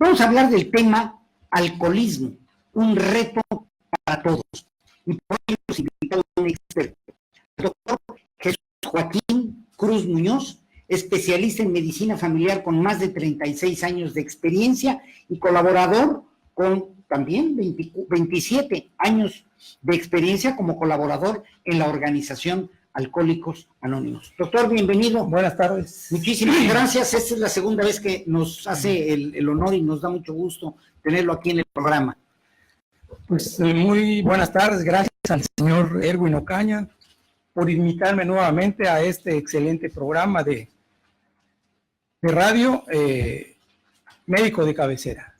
Vamos a hablar del tema alcoholismo, un reto para todos. Y por ello hemos invitado a un experto, el doctor Jesús Joaquín Cruz Muñoz, especialista en medicina familiar con más de 36 años de experiencia y colaborador con también 27 años de experiencia como colaborador en la organización Alcohólicos Anónimos. Doctor, bienvenido. Buenas tardes. Muchísimas gracias. Esta es la segunda vez que nos hace el honor y nos da mucho gusto tenerlo aquí en el programa. Pues muy buenas tardes. Gracias al señor Erwin Ocaña por invitarme nuevamente a este excelente programa de radio médico de cabecera.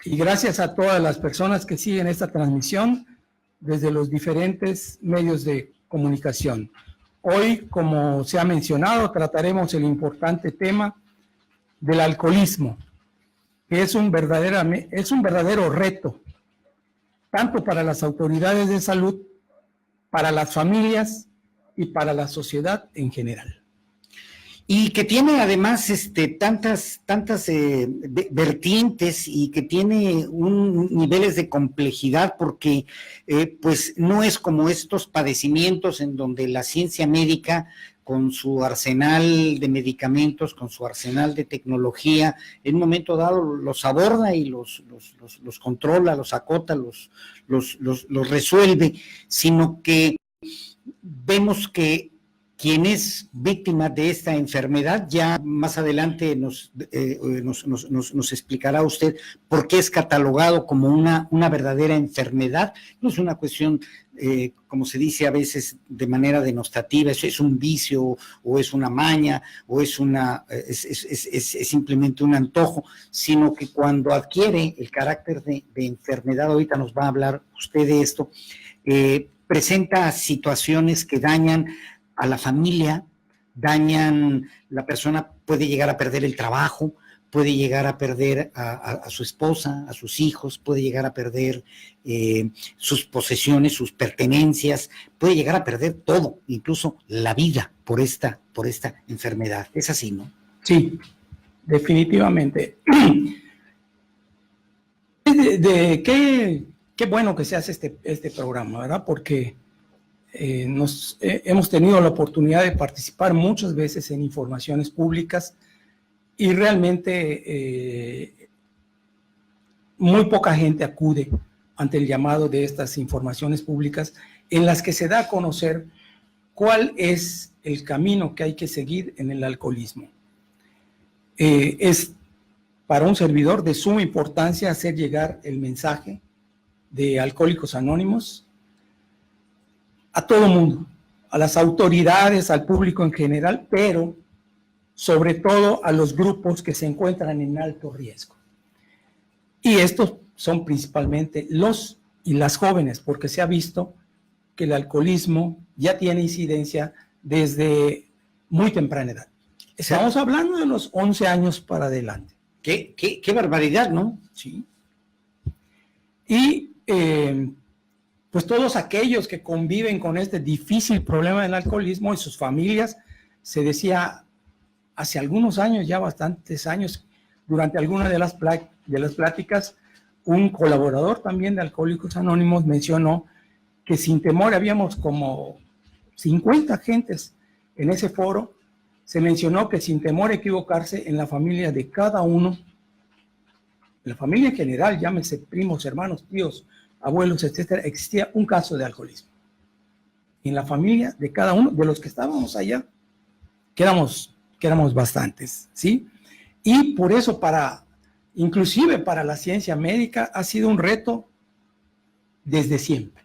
Y gracias a todas las personas que siguen esta transmisión desde los diferentes medios de comunicación. Hoy, como se ha mencionado, trataremos el importante tema del alcoholismo, que es un verdadero reto, tanto para las autoridades de salud, para las familias y para la sociedad en general. Y que tiene además tantas vertientes y que tiene niveles de complejidad porque pues no es como estos padecimientos en donde la ciencia médica con su arsenal de medicamentos, con su arsenal de tecnología, en un momento dado los aborda y los controla, los acota, los resuelve, sino que vemos que quien es víctima de esta enfermedad, ya más adelante nos explicará usted por qué es catalogado como una verdadera enfermedad. No es una cuestión, como se dice a veces de manera denostativa, eso es un vicio o es una maña o es simplemente un antojo, sino que cuando adquiere el carácter de enfermedad, ahorita nos va a hablar usted de esto, presenta situaciones que dañan a la familia, la persona puede llegar a perder el trabajo, puede llegar a perder a su esposa, a sus hijos, puede llegar a perder sus posesiones, sus pertenencias, puede llegar a perder todo, incluso la vida por esta enfermedad. Es así, ¿no? Sí, definitivamente. Qué bueno que se hace este programa, ¿verdad? Porque hemos tenido la oportunidad de participar muchas veces en informaciones públicas y realmente muy poca gente acude ante el llamado de estas informaciones públicas en las que se da a conocer cuál es el camino que hay que seguir en el alcoholismo. Es para un servidor de suma importancia hacer llegar el mensaje de Alcohólicos Anónimos a todo mundo, a las autoridades, al público en general, pero sobre todo a los grupos que se encuentran en alto riesgo. Y estos son principalmente los y las jóvenes, porque se ha visto que el alcoholismo ya tiene incidencia desde muy temprana edad. Estamos hablando de los 11 años para adelante. Qué barbaridad, ¿no? Sí. Y pues todos aquellos que conviven con este difícil problema del alcoholismo y sus familias, se decía hace algunos años, ya bastantes años, durante alguna de las pláticas, un colaborador también de Alcohólicos Anónimos mencionó que sin temor habíamos como 50 gentes en ese foro. Se mencionó que sin temor a equivocarse en la familia de cada uno, en la familia en general, llámese primos, hermanos, tíos, abuelos, etcétera, existía un caso de alcoholismo. En la familia de cada uno de los que estábamos allá, que éramos bastantes, ¿sí? Y por eso inclusive para la ciencia médica ha sido un reto desde siempre.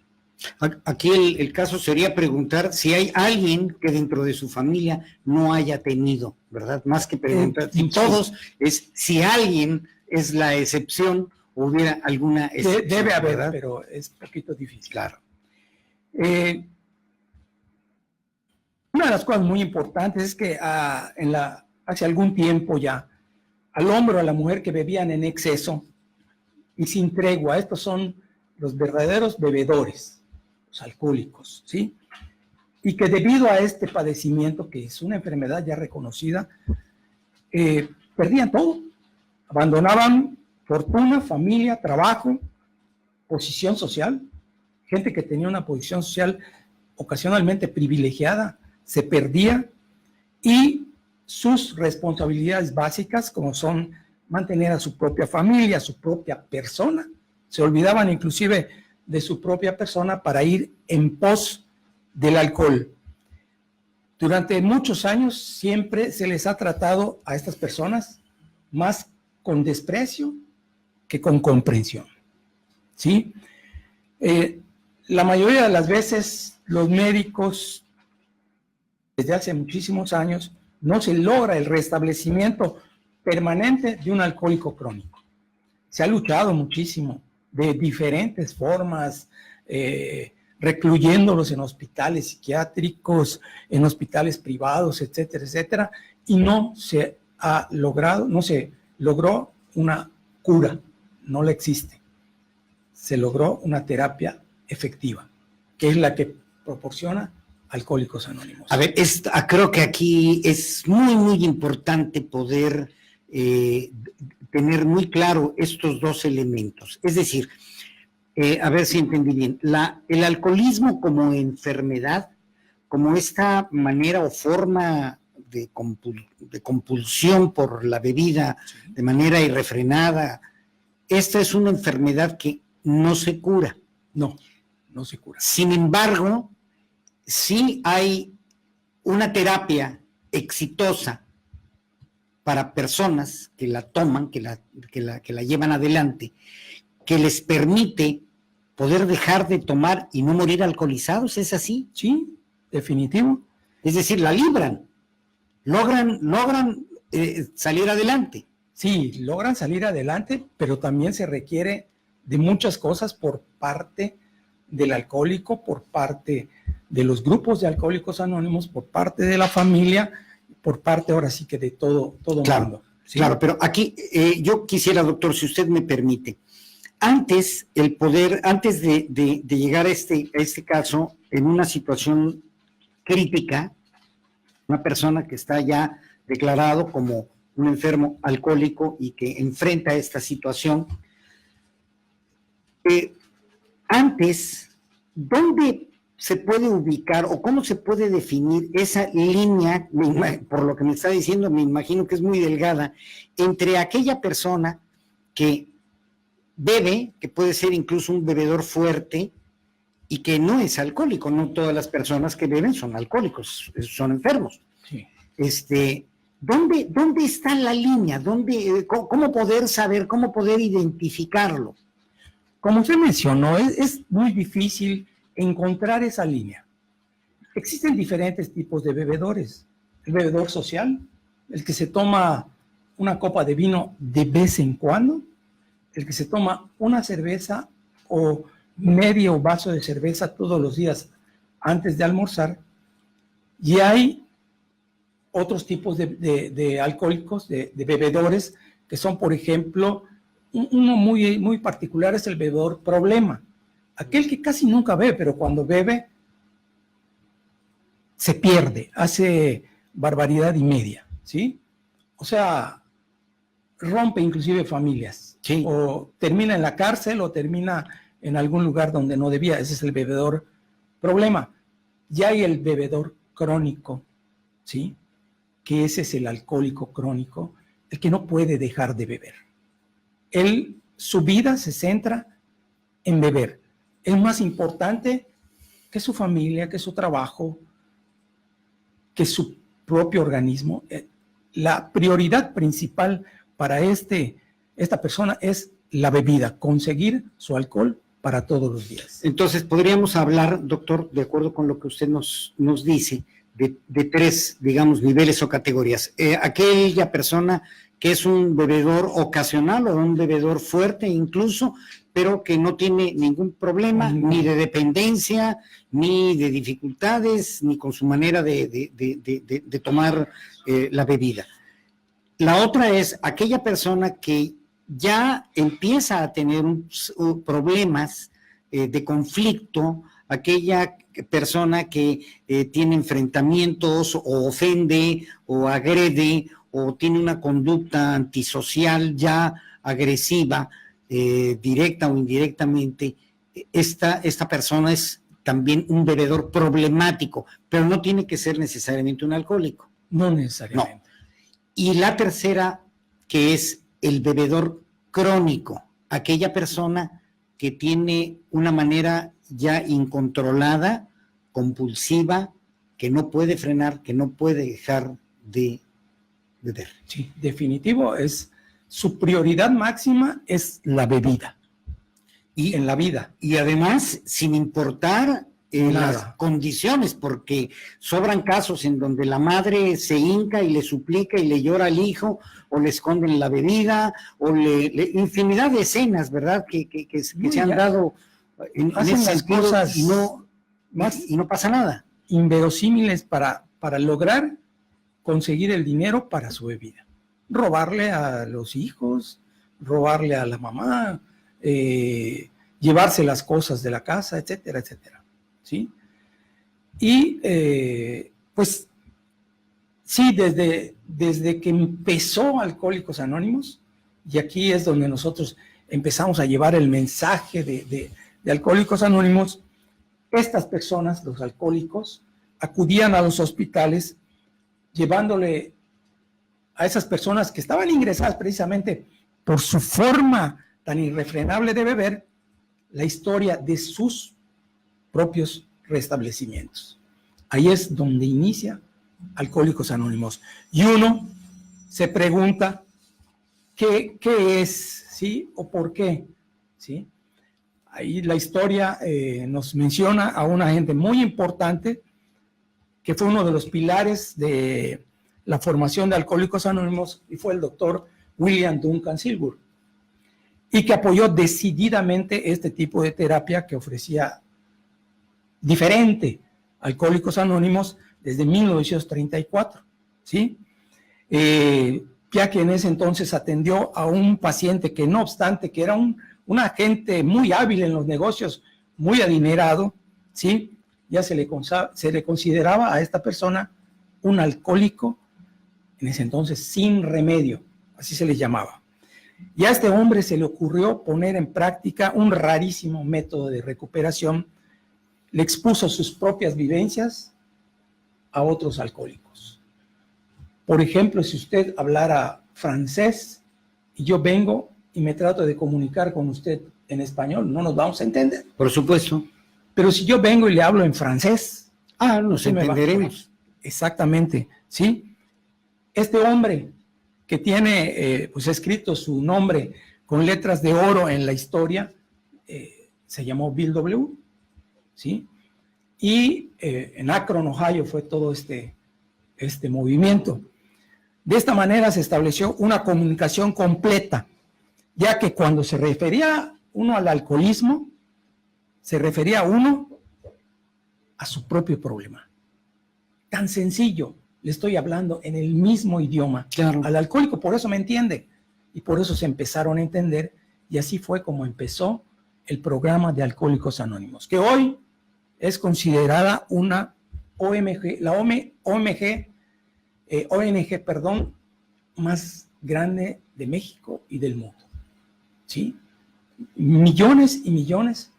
Aquí el caso sería preguntar si hay alguien que dentro de su familia no haya tenido, ¿verdad? Más que preguntar, si todos, es si alguien es la excepción, hubiera alguna excepción. Debe haber, ¿verdad? Pero es un poquito difícil. Claro. Una de las cosas muy importantes es que hace algún tiempo ya, al hombre o a la mujer que bebían en exceso y sin tregua, estos son los verdaderos bebedores, los alcohólicos, ¿sí? Y que debido a este padecimiento, que es una enfermedad ya reconocida, perdían todo, abandonaban fortuna, familia, trabajo, posición social. Gente que tenía una posición social ocasionalmente privilegiada se perdía, y sus responsabilidades básicas, como son mantener a su propia familia, a su propia persona, se olvidaban inclusive de su propia persona para ir en pos del alcohol. Durante muchos años siempre se les ha tratado a estas personas más con desprecio que con comprensión, ¿sí? La mayoría de las veces los médicos, desde hace muchísimos años, no se logra el restablecimiento permanente de un alcohólico crónico. Se ha luchado muchísimo de diferentes formas, recluyéndolos en hospitales psiquiátricos, en hospitales privados, etcétera, etcétera, y no se logró una cura, no la existe. Se logró una terapia efectiva, que es la que proporciona Alcohólicos Anónimos. A ver, creo que aquí es muy importante poder tener muy claro estos dos elementos. Es decir, a ver si entendí bien, el alcoholismo como enfermedad, como esta manera o forma de compulsión por la bebida de manera irrefrenada, esta es una enfermedad que no se cura. No se cura. Sin embargo, sí hay una terapia exitosa para personas que la toman, que la llevan adelante, que les permite poder dejar de tomar y no morir alcoholizados. ¿Es así? Sí, definitivo. Es decir, la libran, logran salir adelante. Sí, logran salir adelante, pero también se requiere de muchas cosas por parte del alcohólico, por parte de los grupos de Alcohólicos Anónimos, por parte de la familia, por parte ahora sí que de todo claro, mundo. ¿Sí? Claro, pero aquí yo quisiera, doctor, si usted me permite, antes de llegar a este caso, en una situación crítica, una persona que está ya declarado como un enfermo alcohólico y que enfrenta esta situación, antes, ¿dónde se puede ubicar o cómo se puede definir esa línea, por lo que me está diciendo, me imagino que es muy delgada, entre aquella persona que bebe, que puede ser incluso un bebedor fuerte y que no es alcohólico? No todas las personas que beben son alcohólicos, son enfermos. Sí. ¿Dónde está la línea? ¿Cómo poder saber, cómo poder identificarlo? Como usted mencionó, es muy difícil encontrar esa línea. Existen diferentes tipos de bebedores. El bebedor social, el que se toma una copa de vino de vez en cuando, el que se toma una cerveza o medio vaso de cerveza todos los días antes de almorzar, y hay otros tipos de alcohólicos, de bebedores, que son, por ejemplo, uno muy particular es el bebedor problema, aquel que casi nunca bebe, pero cuando bebe se pierde, hace barbaridad y media, ¿sí? O sea, rompe inclusive familias, sí, o termina en la cárcel o termina en algún lugar donde no debía. Ese es el bebedor problema. Ya hay el bebedor crónico, ¿sí? Que ese es el alcohólico crónico, el que no puede dejar de beber. Su vida se centra en beber. Es más importante que su familia, que su trabajo, que su propio organismo. La prioridad principal para esta persona es la bebida, conseguir su alcohol para todos los días. Entonces, podríamos hablar, doctor, de acuerdo con lo que usted nos dice, de tres, digamos, niveles o categorías. Aquella persona que es un bebedor ocasional o un bebedor fuerte incluso, pero que no tiene ningún problema, ni de dependencia, ni de dificultades, ni con su manera de tomar la bebida. La otra es aquella persona que ya empieza a tener problemas de conflicto, aquella persona que tiene enfrentamientos o ofende o agrede o tiene una conducta antisocial ya agresiva, directa o indirectamente, esta persona es también un bebedor problemático, pero no tiene que ser necesariamente un alcohólico. No necesariamente. No. Y la tercera, que es el bebedor crónico, aquella persona que tiene una manera ya incontrolada, compulsiva, que no puede frenar, que no puede dejar de beber. Sí, definitivo, su prioridad máxima es la bebida en la vida. Y además, sin importar las condiciones, porque sobran casos en donde la madre se hinca y le suplica y le llora al hijo, o le esconden la bebida, o infinidad de escenas, ¿verdad? Que se han dado en ese sentido, cosas y no pasa nada. Inverosímiles para lograr conseguir el dinero para su bebida. Robarle a los hijos, robarle a la mamá, llevarse las cosas de la casa, etcétera, etcétera. ¿Sí? Y pues sí, desde que empezó Alcohólicos Anónimos, y aquí es donde nosotros empezamos a llevar el mensaje de Alcohólicos Anónimos, estas personas, los alcohólicos, acudían a los hospitales llevándole a esas personas que estaban ingresadas precisamente por su forma tan irrefrenable de beber, la historia de sus propios restablecimientos. Ahí es donde inicia Alcohólicos Anónimos. Y uno se pregunta qué es, ¿sí? O por qué, ¿sí? Ahí la historia nos menciona a una gente muy importante que fue uno de los pilares de la formación de Alcohólicos Anónimos, y fue el doctor William Duncan Silver, y que apoyó decididamente este tipo de terapia que ofrecía diferente Alcohólicos Anónimos desde 1934, ¿sí? Ya que en ese entonces atendió a un paciente que, no obstante que era un agente muy hábil en los negocios, muy adinerado, ¿sí? Ya se le consideraba a esta persona un alcohólico, en ese entonces sin remedio, así se le llamaba. Y a este hombre se le ocurrió poner en práctica un rarísimo método de recuperación. Le expuso sus propias vivencias a otros alcohólicos. Por ejemplo, si usted hablara francés y yo vengo y me trato de comunicar con usted en español, no nos vamos a entender. Por supuesto. Pero si yo vengo y le hablo en francés, nos entenderemos. Exactamente, ¿sí? Este hombre que tiene pues escrito su nombre con letras de oro en la historia, se llamó Bill W., ¿sí? Y en Akron, Ohio, fue todo este movimiento. De esta manera se estableció una comunicación completa, ya que cuando se refería uno al alcoholismo, se refería uno a su propio problema. Tan sencillo, le estoy hablando en el mismo idioma. Claro. Al alcohólico, por eso me entiende. Y por eso se empezaron a entender, y así fue como empezó el programa de Alcohólicos Anónimos, que hoy es considerada una ONG, la ONG más grande de México y del mundo. ¿Sí? Millones y millones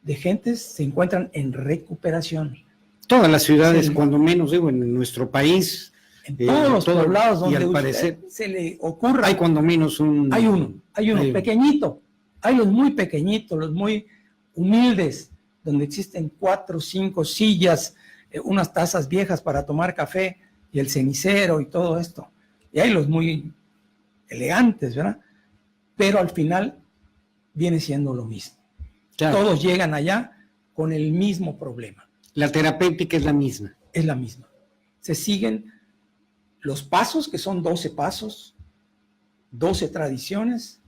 de gentes se encuentran en recuperación. Todas las ciudades, sí, cuando menos, digo, en nuestro país. En todos los poblados donde al parecer, se le ocurra. Hay cuando menos Hay uno pequeñito. Hay los muy pequeñitos, los muy humildes, donde existen 4 o 5 sillas, unas tazas viejas para tomar café y el cenicero y todo esto. Y hay los muy elegantes, ¿verdad? Pero al final viene siendo lo mismo. Claro. Todos llegan allá con el mismo problema. La terapéutica es la misma. Es la misma. Se siguen los pasos, que son 12 pasos, 12 tradiciones,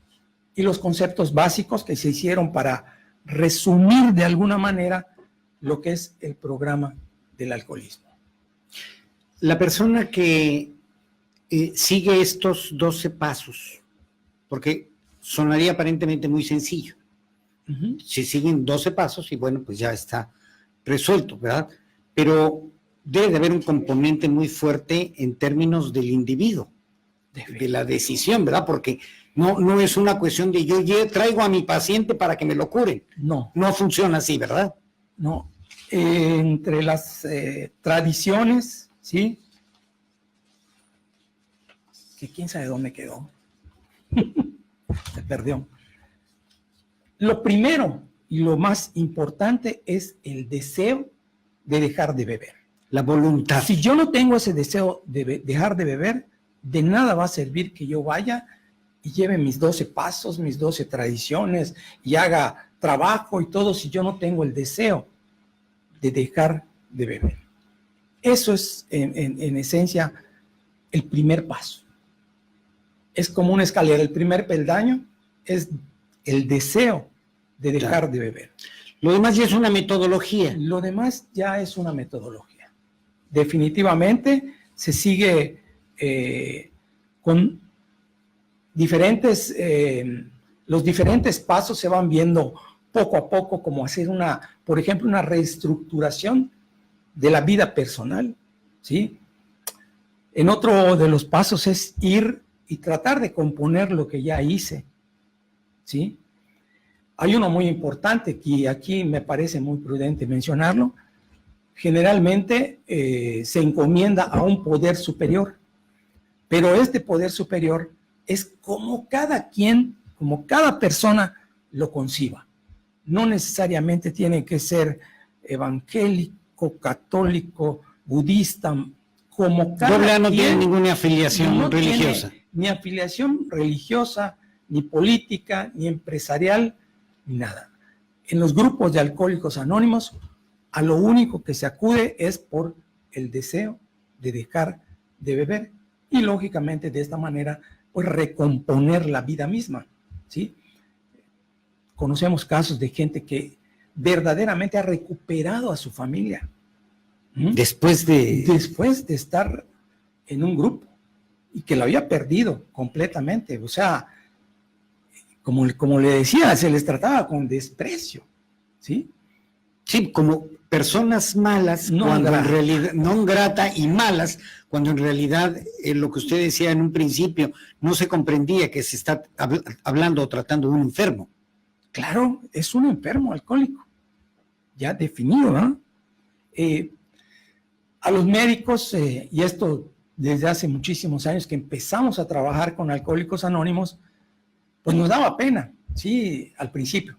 y los conceptos básicos que se hicieron para resumir de alguna manera lo que es el programa del alcoholismo. La persona que sigue estos 12 pasos, porque sonaría aparentemente muy sencillo. Se siguen 12 pasos y bueno, pues ya está resuelto, ¿verdad? Pero debe de haber un componente muy fuerte en términos del individuo. de la decisión, ¿verdad? Porque no es una cuestión de yo traigo a mi paciente para que me lo curen. No. No funciona así, ¿verdad? No. Entre las tradiciones, ¿sí? Que quién sabe dónde quedó. Se perdió. Lo primero y lo más importante es el deseo de dejar de beber. La voluntad. Si yo no tengo ese deseo de dejar de beber, de nada va a servir que yo vaya y lleve mis 12 pasos, mis 12 tradiciones y haga trabajo y todo si yo no tengo el deseo de dejar de beber. Eso es en esencia el primer paso. Es como una escalera. El primer peldaño es el deseo de dejar de beber. Lo demás ya es una metodología. Lo demás ya es una metodología. Definitivamente se sigue con diferentes, los diferentes pasos se van viendo poco a poco, como hacer por ejemplo, una reestructuración de la vida personal, ¿sí? En otro de los pasos es ir y tratar de componer lo que ya hice, ¿sí? Hay uno muy importante que aquí me parece muy prudente mencionarlo. Generalmente se encomienda a un poder superior, pero este poder superior es como cada quien, como cada persona lo conciba. No necesariamente tiene que ser evangélico, católico, budista, como cada AA no quien, tiene ninguna afiliación religiosa. Tiene ni afiliación religiosa, ni política, ni empresarial, ni nada. En los grupos de Alcohólicos Anónimos, a lo único que se acude es por el deseo de dejar de beber y lógicamente de esta manera pues recomponer la vida misma, ¿sí? Conocemos casos de gente que verdaderamente ha recuperado a su familia. Después de estar en un grupo y que lo había perdido completamente. O sea, como le decía, se les trataba con desprecio, ¿sí? Sí, como personas malas, cuando en realidad, no grata y malas, cuando en realidad lo que usted decía en un principio no se comprendía que se está hablando o tratando de un enfermo. Claro, es un enfermo alcohólico, ya definido, ¿no? A los médicos, y esto desde hace muchísimos años que empezamos a trabajar con Alcohólicos Anónimos, pues nos daba pena, sí, al principio,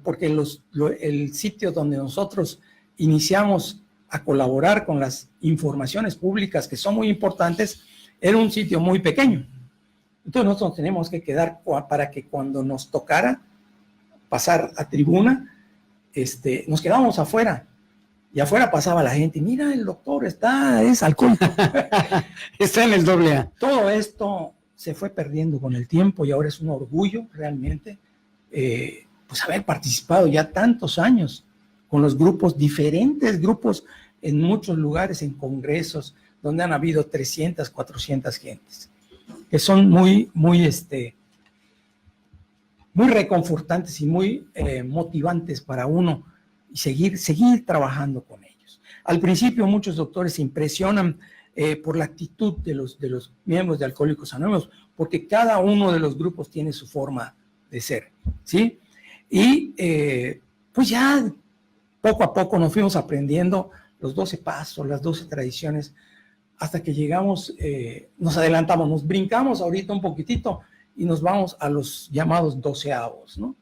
porque el sitio donde nosotros iniciamos a colaborar con las informaciones públicas que son muy importantes, era un sitio muy pequeño. Entonces nosotros tenemos que quedar para que cuando nos tocara pasar a tribuna, nos quedábamos afuera. Y afuera pasaba la gente, mira, el doctor es alcohólico. Está en el AA. Todo esto se fue perdiendo con el tiempo y ahora es un orgullo realmente, pues haber participado ya tantos años con los grupos, diferentes grupos en muchos lugares, en congresos, donde han habido 300, 400 gentes, que son muy reconfortantes y muy motivantes para uno y seguir trabajando con ellos. Al principio muchos doctores se impresionan por la actitud de los miembros de Alcohólicos Anónimos, porque cada uno de los grupos tiene su forma de ser, ¿sí? Y pues ya poco a poco nos fuimos aprendiendo los 12 pasos, las 12 tradiciones, hasta que llegamos, nos adelantamos, nos brincamos ahorita un poquitito y nos vamos a los llamados 12avos, ¿no?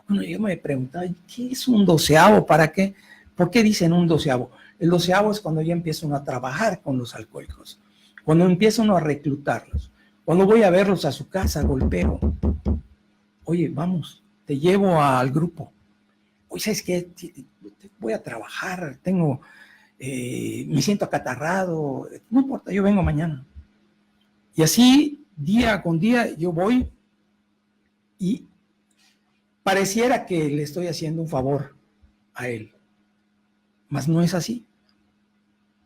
Bueno, yo me preguntaba, ¿qué es un 12avo? ¿Para qué? ¿Por qué dicen un 12avo? El 12avo es cuando ya empieza uno a trabajar con los alcohólicos, cuando empieza uno a reclutarlos, cuando voy a verlos a su casa, golpeo. Oye, vamos, te llevo al grupo. Oye, ¿sabes qué? Voy a trabajar, me siento acatarrado, no importa, yo vengo mañana. Y así, día con día, yo voy y pareciera que le estoy haciendo un favor a él, mas no es así.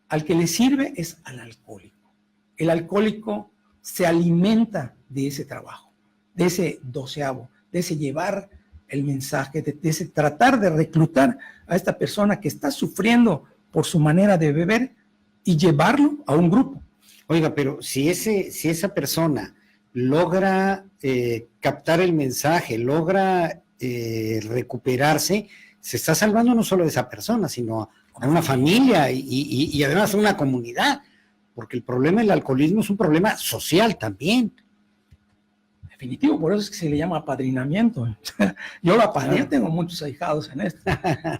Al que le sirve es al alcohólico. El alcohólico se alimenta de ese trabajo, de ese 12avo, de ese llevar el mensaje, de ese tratar de reclutar a esta persona que está sufriendo por su manera de beber y llevarlo a un grupo. Oiga, pero si esa persona logra captar el mensaje, logra recuperarse, se está salvando no solo de esa persona, sino a una familia y además a una comunidad, porque el problema del alcoholismo es un problema social también. Definitivo, por eso es que se le llama apadrinamiento. Yo lo apadrino, tengo muchos ahijados en esto,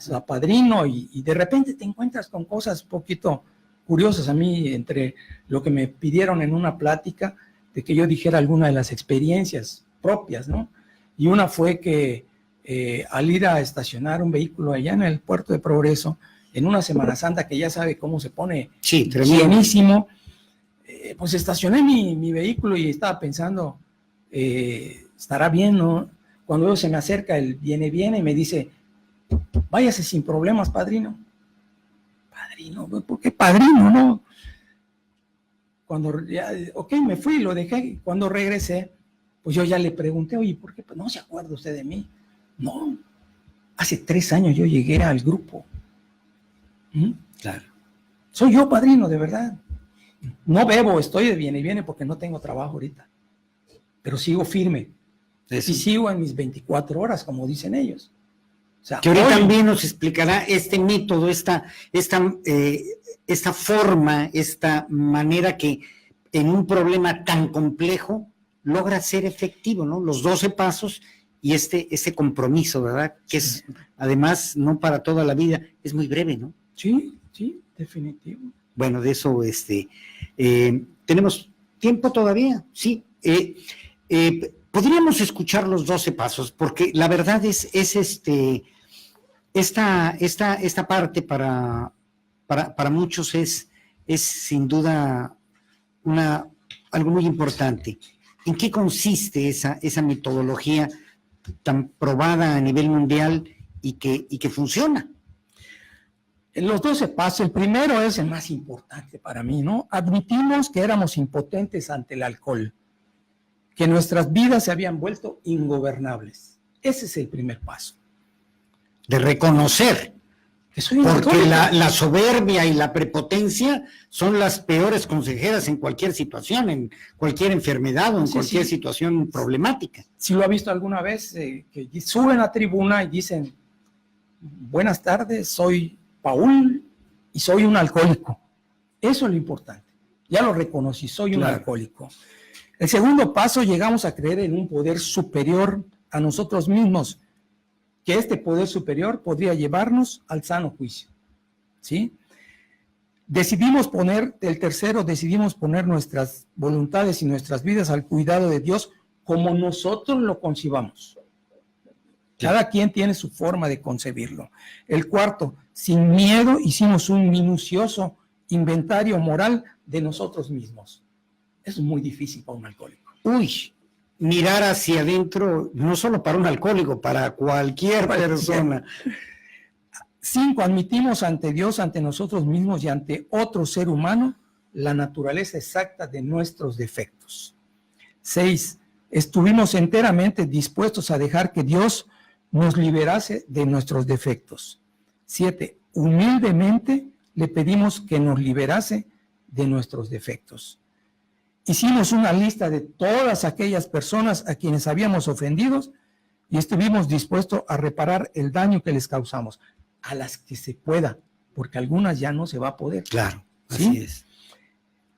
lo apadrino y de repente te encuentras con cosas un poquito curiosas. A mí, entre lo que me pidieron en una plática, de que yo dijera alguna de las experiencias propias, ¿no? Y una fue que al ir a estacionar un vehículo allá en el puerto de Progreso, en una Semana Santa que ya sabe cómo se pone llenísimo, pues estacioné mi vehículo y estaba pensando, estará bien, ¿no? Cuando luego se me acerca el viene y me dice, váyase sin problemas, padrino. Padrino, ¿por qué padrino, no? Cuando ya, ok, me fui, lo dejé. Cuando regresé, pues yo ya le pregunté, oye, ¿por qué? Pues no se acuerda usted de mí. No, hace 3 años yo llegué al grupo. Claro. Soy yo, padrino, de verdad. No bebo, estoy de viene porque no tengo trabajo ahorita. Pero sigo firme. Eso. Y sigo en mis 24 horas, como dicen ellos. O sea, que ahorita también nos explicará este método, esta forma, esta manera que en un problema tan complejo logra ser efectivo, ¿no? Los 12 pasos y este compromiso, ¿verdad? Que es, además, no para toda la vida, es muy breve, ¿no? Sí, definitivo. Bueno, de eso, ¿tenemos tiempo todavía? Sí. Podríamos escuchar los 12 pasos, porque la verdad es esta parte para muchos es sin duda algo muy importante. ¿En qué consiste esa metodología tan probada a nivel mundial y que funciona? En los 12 pasos, el primero es el más importante para mí, ¿no? Admitimos que éramos impotentes ante el alcohol, que nuestras vidas se habían vuelto ingobernables. Ese es el primer paso. De reconocer, que soy un porque alcohólico. la soberbia y la prepotencia son las peores consejeras en cualquier situación, en cualquier enfermedad o en cualquier situación problemática. Si lo ha visto alguna vez, que suben a tribuna y dicen, buenas tardes, soy Paul y soy un alcohólico. Eso es lo importante. Ya lo reconocí, soy un alcohólico. El segundo paso, llegamos a creer en un poder superior a nosotros mismos, que este poder superior podría llevarnos al sano juicio. ¿Sí? Decidimos poner nuestras voluntades y nuestras vidas al cuidado de Dios como nosotros lo concibamos. Cada quien tiene su forma de concebirlo. El cuarto, sin miedo hicimos un minucioso inventario moral de nosotros mismos. Eso es muy difícil para un alcohólico. Mirar hacia adentro, no solo para un alcohólico, para cualquier persona. 5, admitimos ante Dios, ante nosotros mismos y ante otro ser humano la naturaleza exacta de nuestros defectos. 6, estuvimos enteramente dispuestos a dejar que Dios nos liberase de nuestros defectos. 7, humildemente le pedimos que nos liberase de nuestros defectos. Hicimos una lista de todas aquellas personas a quienes habíamos ofendido y estuvimos dispuestos a reparar el daño que les causamos, a las que se pueda, porque algunas ya no se va a poder. Claro, ¿sí? Así es.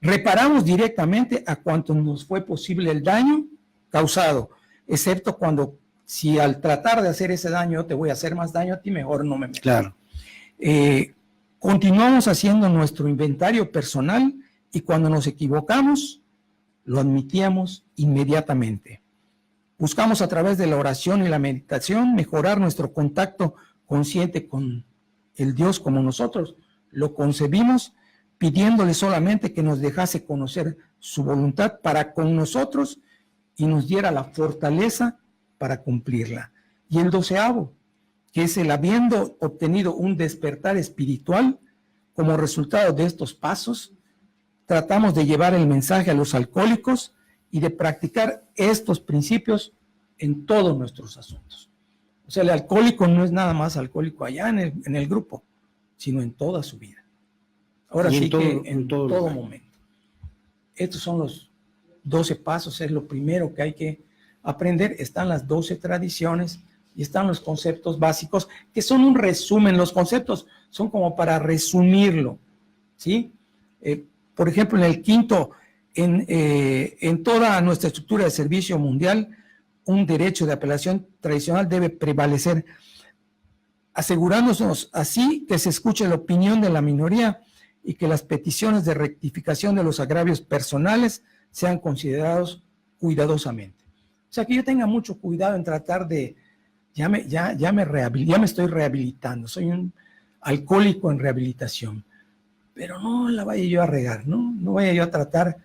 Reparamos directamente a cuanto nos fue posible el daño causado, excepto si al tratar de hacer ese daño te voy a hacer más daño a ti, mejor no me meto. Claro. Continuamos haciendo nuestro inventario personal y cuando nos equivocamos, lo admitíamos inmediatamente. Buscamos a través de la oración y la meditación mejorar nuestro contacto consciente con el Dios como nosotros lo concebimos, pidiéndole solamente que nos dejase conocer su voluntad para con nosotros y nos diera la fortaleza para cumplirla. Y el 12º, que es el habiendo obtenido un despertar espiritual como resultado de estos pasos, tratamos de llevar el mensaje a los alcohólicos y de practicar estos principios en todos nuestros asuntos. O sea, el alcohólico no es nada más alcohólico allá en el grupo, sino en toda su vida. Ahora sí que en todo momento. Estos son los 12 pasos, es lo primero que hay que aprender. Están las 12 tradiciones y están los conceptos básicos, que son un resumen. Los conceptos son como para resumirlo, ¿sí? Por ejemplo, en el quinto, en toda nuestra estructura de servicio mundial, un derecho de apelación tradicional debe prevalecer, asegurándonos así que se escuche la opinión de la minoría y que las peticiones de rectificación de los agravios personales sean considerados cuidadosamente. O sea, que yo tenga mucho cuidado en tratar de, ya me estoy rehabilitando, soy un alcohólico en rehabilitación, pero no la vaya yo a regar, ¿no? No vaya yo a tratar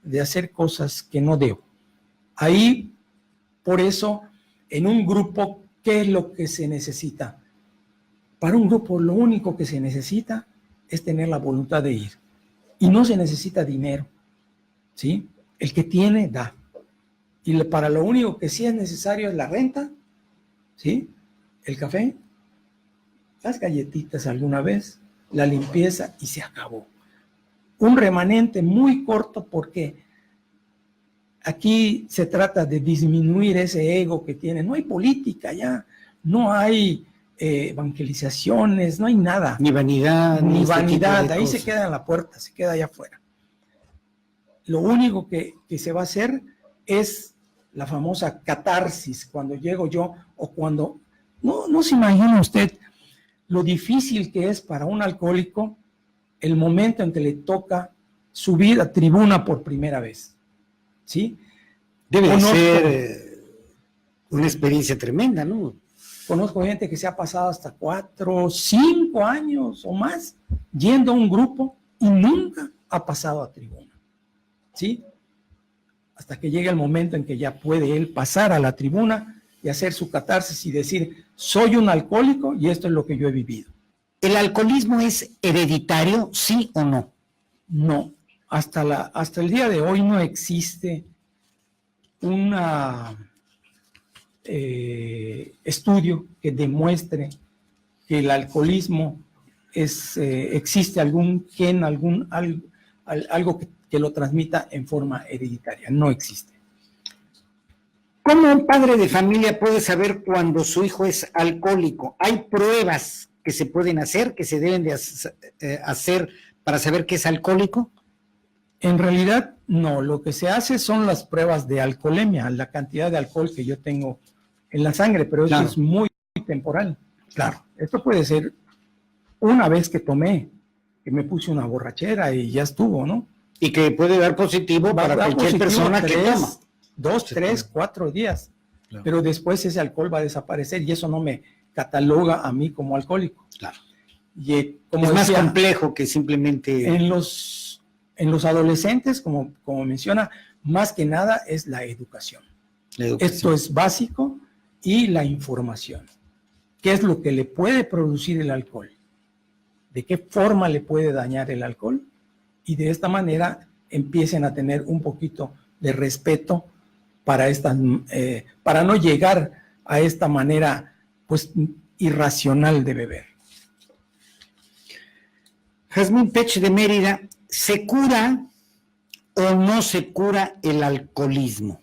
de hacer cosas que no debo. Ahí, por eso, en un grupo, ¿qué es lo que se necesita? Para un grupo, lo único que se necesita es tener la voluntad de ir. Y no se necesita dinero, ¿sí? El que tiene, da. Y para lo único que sí es necesario es la renta, ¿sí? El café, las galletitas alguna vez, la limpieza y se acabó. Un remanente muy corto porque aquí se trata de disminuir ese ego que tiene. No hay política ya, no hay evangelizaciones, no hay nada. Ni vanidad. Ni vanidad, tipo ahí se queda en la puerta, se queda allá afuera. Lo único que se va a hacer es la famosa catarsis, cuando llego yo o cuando... No se imagina usted lo difícil que es para un alcohólico el momento en que le toca subir a tribuna por primera vez, ¿sí? Debe ser una experiencia tremenda, ¿no? Conozco gente que se ha pasado hasta 4, 5 años o más yendo a un grupo y nunca ha pasado a tribuna, ¿sí? Hasta que llega el momento en que ya puede él pasar a la tribuna y hacer su catarsis y decir, soy un alcohólico y esto es lo que yo he vivido. ¿El alcoholismo es hereditario, sí o no? No, hasta el día de hoy no existe un estudio que demuestre que el alcoholismo existe algún gen, algo que lo transmita en forma hereditaria. No existe. ¿Cómo un padre de familia puede saber cuando su hijo es alcohólico? ¿Hay pruebas que se pueden hacer, que se deben de hacer para saber que es alcohólico? En realidad, no. Lo que se hace son las pruebas de alcoholemia, la cantidad de alcohol que yo tengo en la sangre, pero eso es muy temporal. Claro, esto puede ser una vez que tomé, que me puse una borrachera y ya estuvo, ¿no? Y que puede dar positivo para cualquier persona que toma. 2, 3, 4 días. Claro. Pero después ese alcohol va a desaparecer y eso no me cataloga a mí como alcohólico. Claro. Y, como es decía, más complejo que simplemente... En los adolescentes, como menciona, más que nada es la educación. Esto es básico y la información. ¿Qué es lo que le puede producir el alcohol? ¿De qué forma le puede dañar el alcohol? Y de esta manera empiecen a tener un poquito de respeto para no llegar a esta manera pues irracional de beber. Jazmín Pech de Mérida, ¿se cura o no se cura el alcoholismo?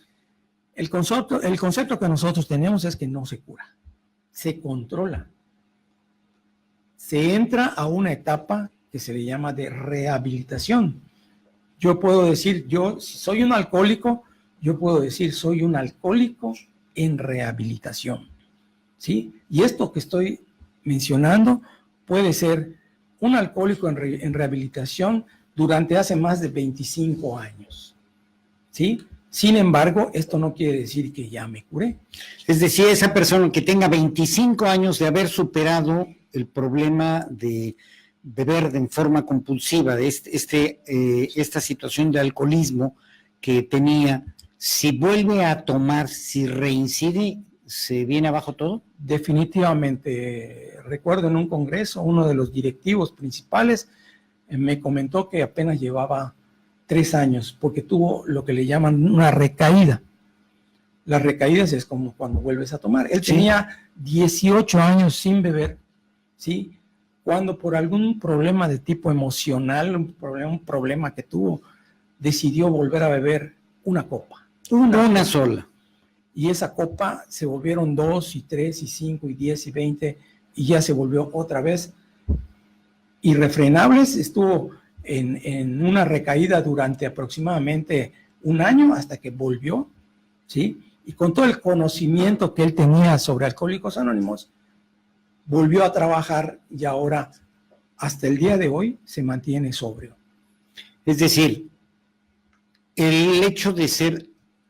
El concepto que nosotros tenemos es que no se cura, se controla. Se entra a una etapa que se le llama de rehabilitación. Yo puedo decir, si soy un alcohólico, yo puedo decir, soy un alcohólico en rehabilitación, ¿sí? Y esto que estoy mencionando puede ser un alcohólico en rehabilitación durante hace más de 25 años, ¿sí? Sin embargo, esto no quiere decir que ya me curé. Es decir, esa persona que tenga 25 años de haber superado el problema de beber de forma compulsiva, de esta situación de alcoholismo que tenía, si vuelve a tomar, si reincide, ¿se viene abajo todo? Definitivamente. Recuerdo en un congreso, uno de los directivos principales me comentó que apenas llevaba 3 años, porque tuvo lo que le llaman una recaída. Las recaídas es como cuando vuelves a tomar. Él tenía 18 años sin beber, ¿sí? Cuando por algún problema de tipo emocional, un problema que tuvo decidió volver a beber una copa. Una sola. Y esa copa se volvieron 2 y 3 y 5 y 10 y 20 y ya se volvió otra vez irrefrenables. Estuvo en una recaída durante aproximadamente un año hasta que volvió, ¿sí? Y con todo el conocimiento que él tenía sobre Alcohólicos Anónimos, volvió a trabajar y ahora, hasta el día de hoy, se mantiene sobrio. Es decir, el hecho de ser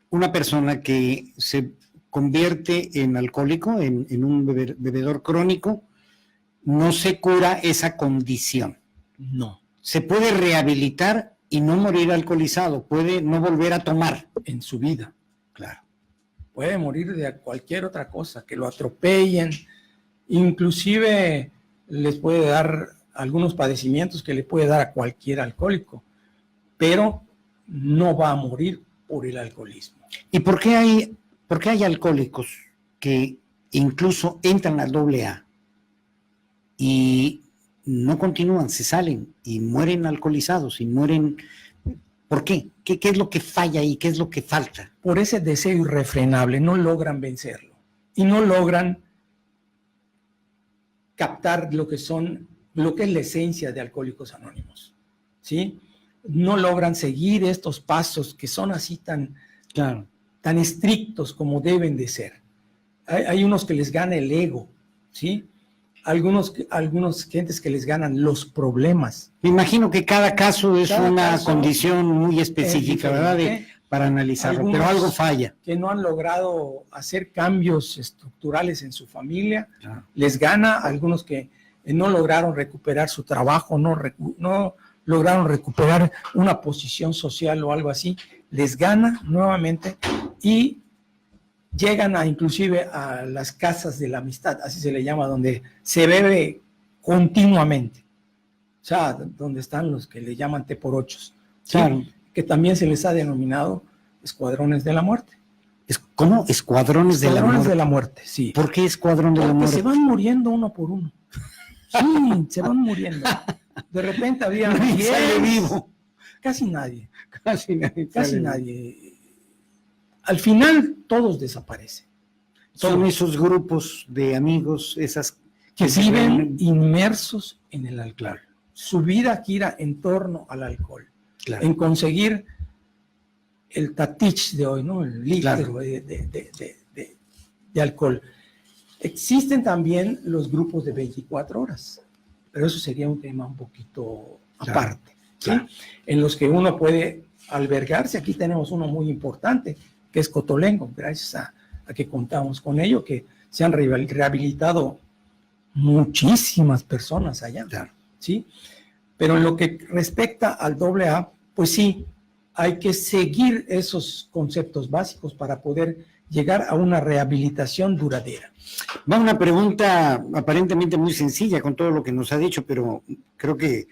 una persona que se convierte en alcohólico, en un bebedor crónico, no se cura esa condición. No. Se puede rehabilitar y no morir alcoholizado, puede no volver a tomar. En su vida. Claro. Puede morir de cualquier otra cosa, que lo atropellen, inclusive les puede dar algunos padecimientos que le puede dar a cualquier alcohólico, pero no va a morir por el alcoholismo. ¿Y por qué hay alcohólicos que incluso entran al AA y no continúan, se salen y mueren alcoholizados y mueren? ¿Por qué? ¿Qué es lo que falla ahí? ¿Qué es lo que falta? Por ese deseo irrefrenable no logran vencerlo y no logran captar lo que es la esencia de Alcohólicos Anónimos, ¿sí? No logran seguir estos pasos que son así tan estrictos como deben de ser. Hay unos que les gana el ego, ¿sí? Algunos gentes que les ganan los problemas. Me imagino que cada caso es una condición muy específica, ¿verdad? Para analizarlo, pero algo falla. Que no han logrado hacer cambios estructurales en su familia, les gana. Algunos que no lograron recuperar su trabajo, no lograron recuperar una posición social o algo así, les gana nuevamente y llegan inclusive a las casas de la amistad, así se le llama, donde se bebe continuamente. O sea, donde están los que le llaman T por ochos, ¿sí? Claro. Que también se les ha denominado escuadrones de la muerte. ¿Cómo? Escuadrones de la muerte. Escuadrones de la muerte, sí. ¿Por qué escuadrón de la muerte? Porque se van muriendo uno por uno. Sí, se van muriendo. De repente había nadie sale vivo. Casi nadie. Casi nadie. Al final todos desaparecen. Son esos grupos de amigos, esas que viven inmersos en el alcohol. Claro. Su vida gira en torno al alcohol, claro, en conseguir el tatich de hoy, ¿no? El litro, claro, de alcohol. Existen también los grupos de 24 horas, pero eso sería un tema un poquito aparte, ¿sí? Claro. En los que uno puede albergarse. Aquí tenemos uno muy importante, que es Cotolengo, gracias a que contamos con ello, que se han rehabilitado muchísimas personas allá, claro, ¿sí? Pero en lo que respecta al AA, pues sí, hay que seguir esos conceptos básicos para poder llegar a una rehabilitación duradera. Va una pregunta aparentemente muy sencilla con todo lo que nos ha dicho, pero creo que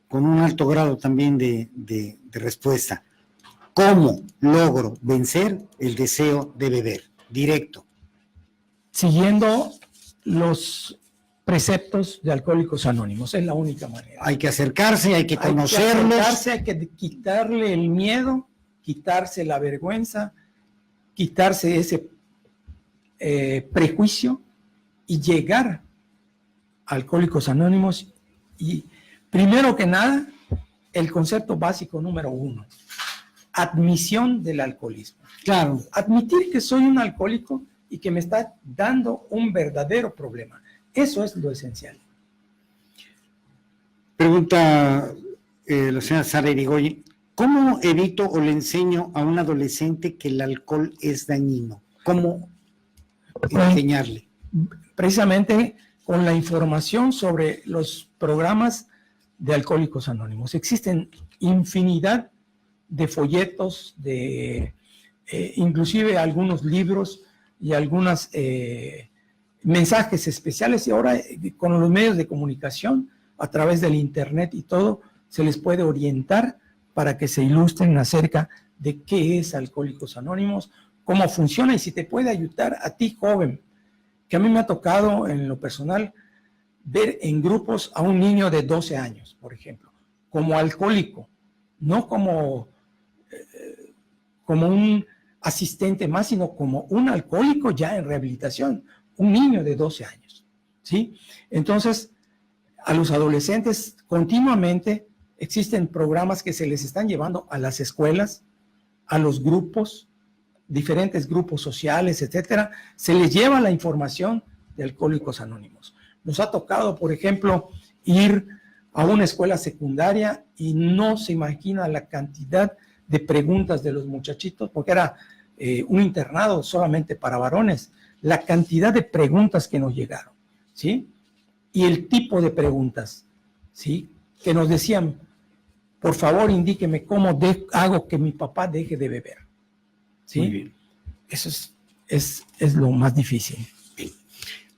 con un alto grado también de respuesta. ¿Cómo logro vencer el deseo de beber? Directo. Siguiendo los preceptos de Alcohólicos Anónimos, es la única manera. Hay que acercarse, hay que conocerlos. Hay que quitarle el miedo, quitarse la vergüenza, quitarse ese prejuicio y llegar a Alcohólicos Anónimos. Y primero que nada, el concepto básico número 1, admisión del alcoholismo. Claro. Admitir que soy un alcohólico y que me está dando un verdadero problema. Eso es lo esencial. Pregunta la señora Sara Irigoyen, ¿cómo evito o le enseño a un adolescente que el alcohol es dañino? ¿Cómo enseñarle? Precisamente con la información sobre los programas de Alcohólicos Anónimos. Existen infinidad de folletos, inclusive algunos libros y algunos mensajes especiales, y ahora con los medios de comunicación, a través del internet y todo, se les puede orientar para que se ilustren acerca de qué es Alcohólicos Anónimos, cómo funciona y si te puede ayudar a ti, joven, que a mí me ha tocado en lo personal ver en grupos a un niño de 12 años, por ejemplo, como alcohólico, no como como un asistente más, sino como un alcohólico ya en rehabilitación, un niño de 12 años, ¿sí? Entonces, a los adolescentes continuamente existen programas que se les están llevando a las escuelas, a los grupos, diferentes grupos sociales, etcétera, se les lleva la información de Alcohólicos Anónimos. Nos ha tocado, por ejemplo, ir a una escuela secundaria y no se imagina la cantidad de preguntas de los muchachitos, porque era un internado solamente para varones, la cantidad de preguntas que nos llegaron, ¿sí? Y el tipo de preguntas, ¿sí? Que nos decían, por favor, indíqueme cómo hago que mi papá deje de beber, ¿sí? Muy bien. Eso es lo más difícil.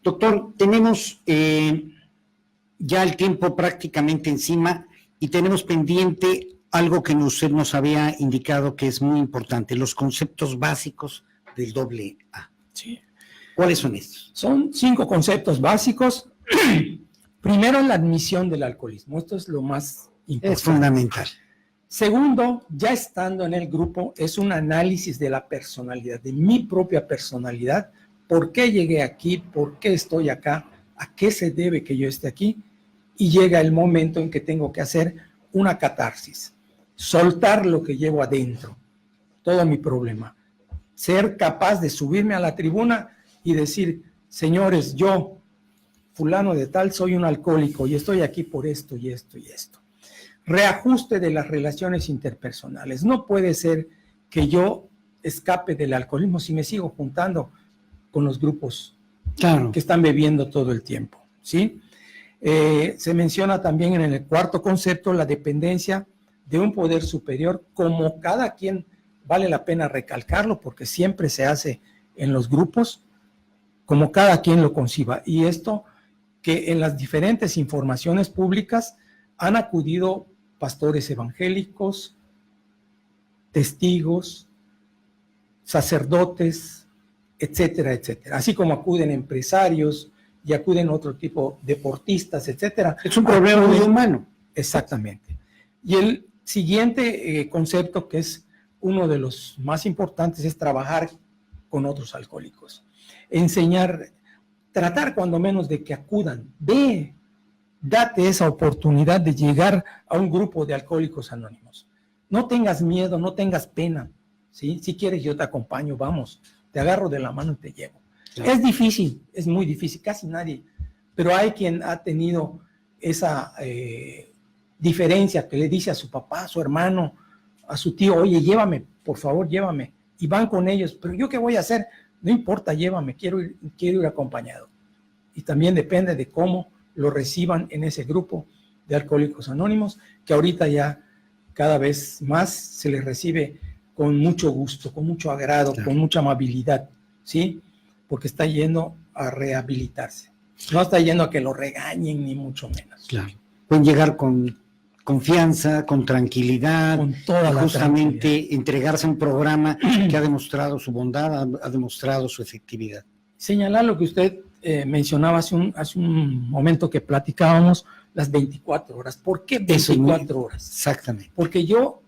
Doctor, tenemos ya el tiempo prácticamente encima y tenemos pendiente algo que usted nos había indicado que es muy importante, los conceptos básicos del AA. Sí. ¿Cuáles son estos? Son 5 conceptos básicos. Primero, la admisión del alcoholismo. Esto es lo más importante. Es fundamental. Segundo, ya estando en el grupo, es un análisis de la personalidad, de mi propia personalidad. ¿Por qué llegué aquí? ¿Por qué estoy acá? ¿A qué se debe que yo esté aquí? Y llega el momento en que tengo que hacer una catarsis, soltar lo que llevo adentro, todo mi problema, ser capaz de subirme a la tribuna y decir, señores, yo, fulano de tal, soy un alcohólico y estoy aquí por esto y esto y esto. Reajuste de las relaciones interpersonales. No puede ser que yo escape del alcoholismo si me sigo juntando con los grupos que están bebiendo todo el tiempo, ¿sí? Se menciona también en el 4º concepto la dependencia de un poder superior, como cada quien, vale la pena recalcarlo porque siempre se hace en los grupos, como cada quien lo conciba. Y esto que en las diferentes informaciones públicas han acudido pastores evangélicos, testigos, sacerdotes, etcétera, etcétera. Así como acuden empresarios y acuden otro tipo de deportistas, etcétera. Es un problema muy humano. Exactamente. Y el siguiente concepto, que es uno de los más importantes, es trabajar con otros alcohólicos. Enseñar, tratar cuando menos de que acudan. Date esa oportunidad de llegar a un grupo de alcohólicos anónimos. No tengas miedo, no tengas pena, ¿sí? Si quieres yo te acompaño, vamos, te agarro de la mano y te llevo. Claro. Es difícil, es muy difícil, casi nadie, pero hay quien ha tenido esa diferencia que le dice a su papá, a su hermano, a su tío, oye, llévame, por favor, llévame, y van con ellos, pero ¿yo qué voy a hacer? No importa, llévame, quiero ir acompañado. Y también depende de cómo lo reciban en ese grupo de Alcohólicos Anónimos, que ahorita ya cada vez más se les recibe con mucho gusto, con mucho agrado, claro, con mucha amabilidad, ¿sí? Porque está yendo a rehabilitarse. No está yendo a que lo regañen, ni mucho menos. Claro. Pueden llegar con confianza, con tranquilidad, con toda justamente entregarse a un programa que ha demostrado su bondad, ha demostrado su efectividad. Señalar lo que usted mencionaba hace un momento que platicábamos, las 24 horas. ¿Por qué 24 horas? Exactamente. Porque yo,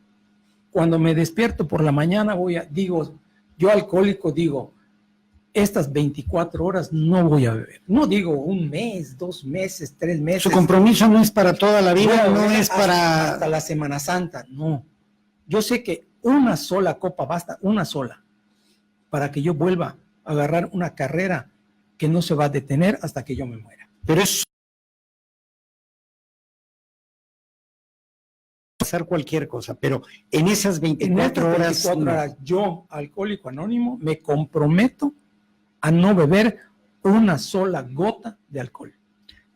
cuando me despierto por la mañana, yo alcohólico digo, estas 24 horas no voy a beber. No digo un mes, 2 meses, 3 meses. Su compromiso no es para toda la vida, no es para... Hasta la Semana Santa, no. Yo sé que una sola copa basta, una sola, para que yo vuelva a agarrar una carrera que no se va a detener hasta que yo me muera. Pero es pasar cualquier cosa, pero en esas 24 horas, yo, alcohólico anónimo, me comprometo a no beber una sola gota de alcohol.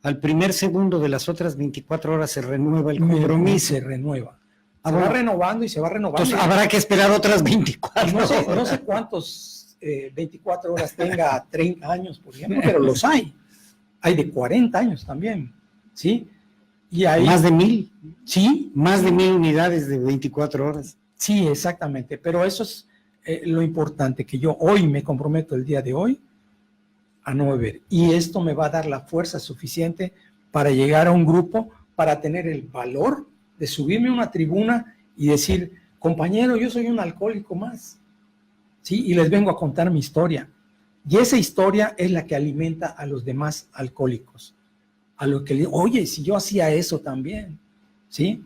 Al primer segundo de las otras 24 horas se renueva el compromiso. Se renueva. Se va renovando y se va renovando. Entonces habrá que esperar otras 24 horas. No sé cuántos 24 horas tenga 30 años, por ejemplo, pero los hay. Hay de 40 años también, ¿sí? Y hay, ¿más de 1000? Sí. Más de 1000 unidades de 24 horas. Sí, exactamente, pero eso es lo importante, que yo hoy me comprometo el día de hoy a no beber. Y esto me va a dar la fuerza suficiente para llegar a un grupo, para tener el valor de subirme a una tribuna y decir, compañero, yo soy un alcohólico más, ¿sí? Y les vengo a contar mi historia. Y esa historia es la que alimenta a los demás alcohólicos. A lo que le digo, oye, si yo hacía eso también, ¿sí?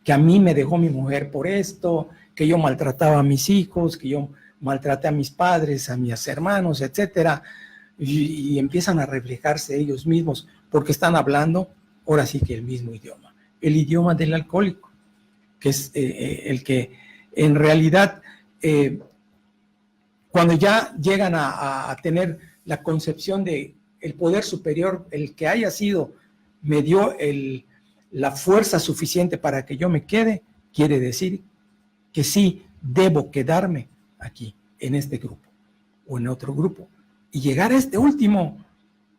Que a mí me dejó mi mujer por esto, que yo maltrataba a mis hijos, que yo maltraté a mis padres, a mis hermanos, etcétera. Y empiezan a reflejarse ellos mismos, porque están hablando, ahora sí que el mismo idioma, el idioma del alcohólico, que es el que en realidad, cuando ya llegan a tener la concepción de el poder superior, el que haya sido, me dio la fuerza suficiente para que yo me quede, quiere decir que sí, debo quedarme aquí, en este grupo, o en otro grupo, y llegar a este último,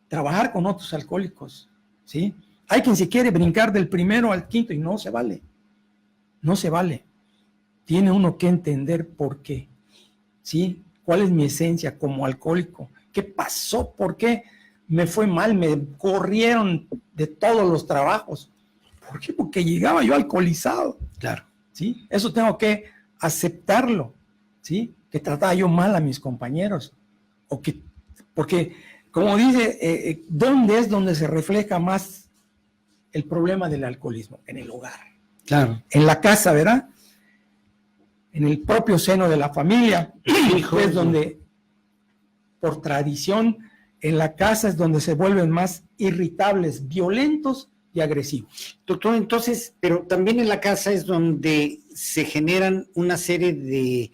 trabajar con otros alcohólicos, ¿sí? Hay quien se quiere brincar del primero al quinto y no se vale, no se vale. Tiene uno que entender por qué, ¿sí? ¿Cuál es mi esencia como alcohólico? ¿Qué pasó? ¿Por qué me fue mal? Me corrieron de todos los trabajos. ¿Por qué? Porque llegaba yo alcoholizado. Claro. ¿Sí? Eso tengo que aceptarlo, ¿sí? Que trataba yo mal a mis compañeros. Porque, como dice, ¿dónde es donde se refleja más el problema del alcoholismo? En el hogar. Claro. En la casa, ¿verdad? En el propio seno de la familia, es donde, por tradición, en la casa es donde se vuelven más irritables, violentos y agresivos. Doctor, entonces, pero también en la casa es donde se generan una serie de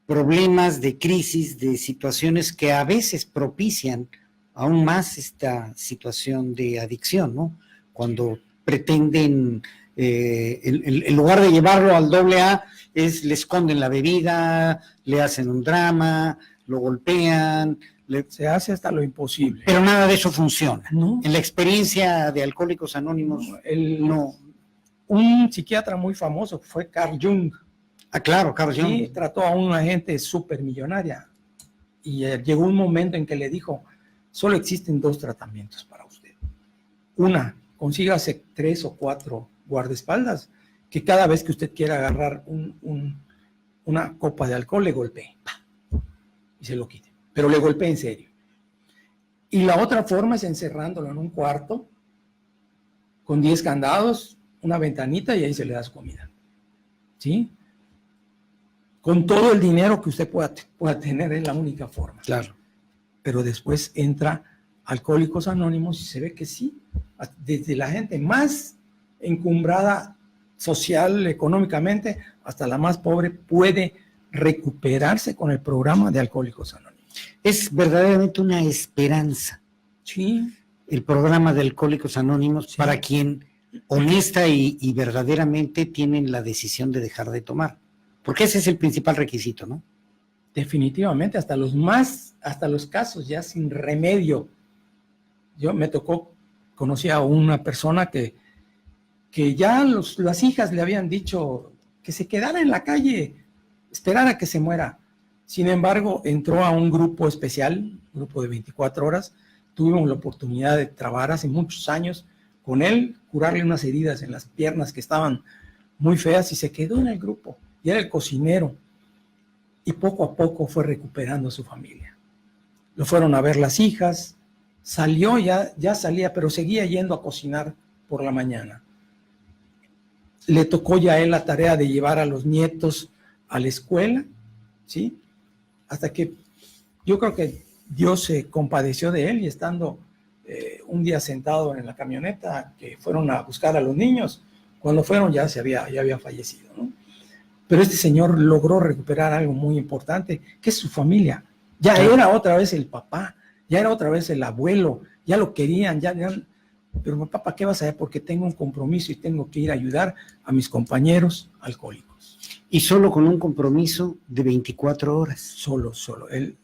problemas, de crisis, de situaciones que a veces propician aún más esta situación de adicción, ¿no? Cuando pretenden, en lugar de llevarlo al AA, le esconden la bebida, le hacen un drama, lo golpean. Se hace hasta lo imposible. Pero nada de eso funciona. No. En la experiencia de Alcohólicos Anónimos, no. Un psiquiatra muy famoso fue Carl Jung. Ah, claro, Carl Jung. Sí, trató a una gente súper millonaria. Y llegó un momento en que le dijo, solo existen 2 tratamientos para usted. Una, consígase 3 o 4 guardaespaldas, que cada vez que usted quiera agarrar una copa de alcohol, le golpee. Y se lo quite. Pero le golpee en serio. Y la otra forma es encerrándolo en un cuarto, con 10 candados, una ventanita, y ahí se le da su comida. ¿Sí? Con todo el dinero que usted pueda tener, es la única forma. Claro. Pero después entra Alcohólicos Anónimos y se ve que sí, desde la gente más encumbrada social, económicamente, hasta la más pobre, puede recuperarse con el programa de Alcohólicos Anónimos. Es verdaderamente una esperanza. Sí. El programa de Alcohólicos Anónimos, sí, para quien honesta y verdaderamente tienen la decisión de dejar de tomar. Porque ese es el principal requisito, ¿no? Definitivamente, hasta los casos ya sin remedio. Conocí a una persona que ya las hijas le habían dicho que se quedara en la calle, esperar a que se muera. Sin embargo, entró a un grupo especial, grupo de 24 horas. Tuvimos la oportunidad de trabajar hace muchos años con él, curarle unas heridas en las piernas que estaban muy feas, y se quedó en el grupo. Y era el cocinero. Y poco a poco fue recuperando a su familia. Lo fueron a ver las hijas, salió, ya salía, pero seguía yendo a cocinar por la mañana. Le tocó ya a él la tarea de llevar a los nietos a la escuela, ¿sí? Hasta que yo creo que Dios se compadeció de él, y estando un día sentado en la camioneta, que fueron a buscar a los niños, cuando fueron ya había fallecido, ¿no? Pero este señor logró recuperar algo muy importante, que es su familia. Ya era otra vez el papá, ya era otra vez el abuelo, ya lo querían, pero papá, ¿qué vas a hacer? Porque tengo un compromiso y tengo que ir a ayudar a mis compañeros alcohólicos. Y solo con un compromiso de 24 horas. Solo. Él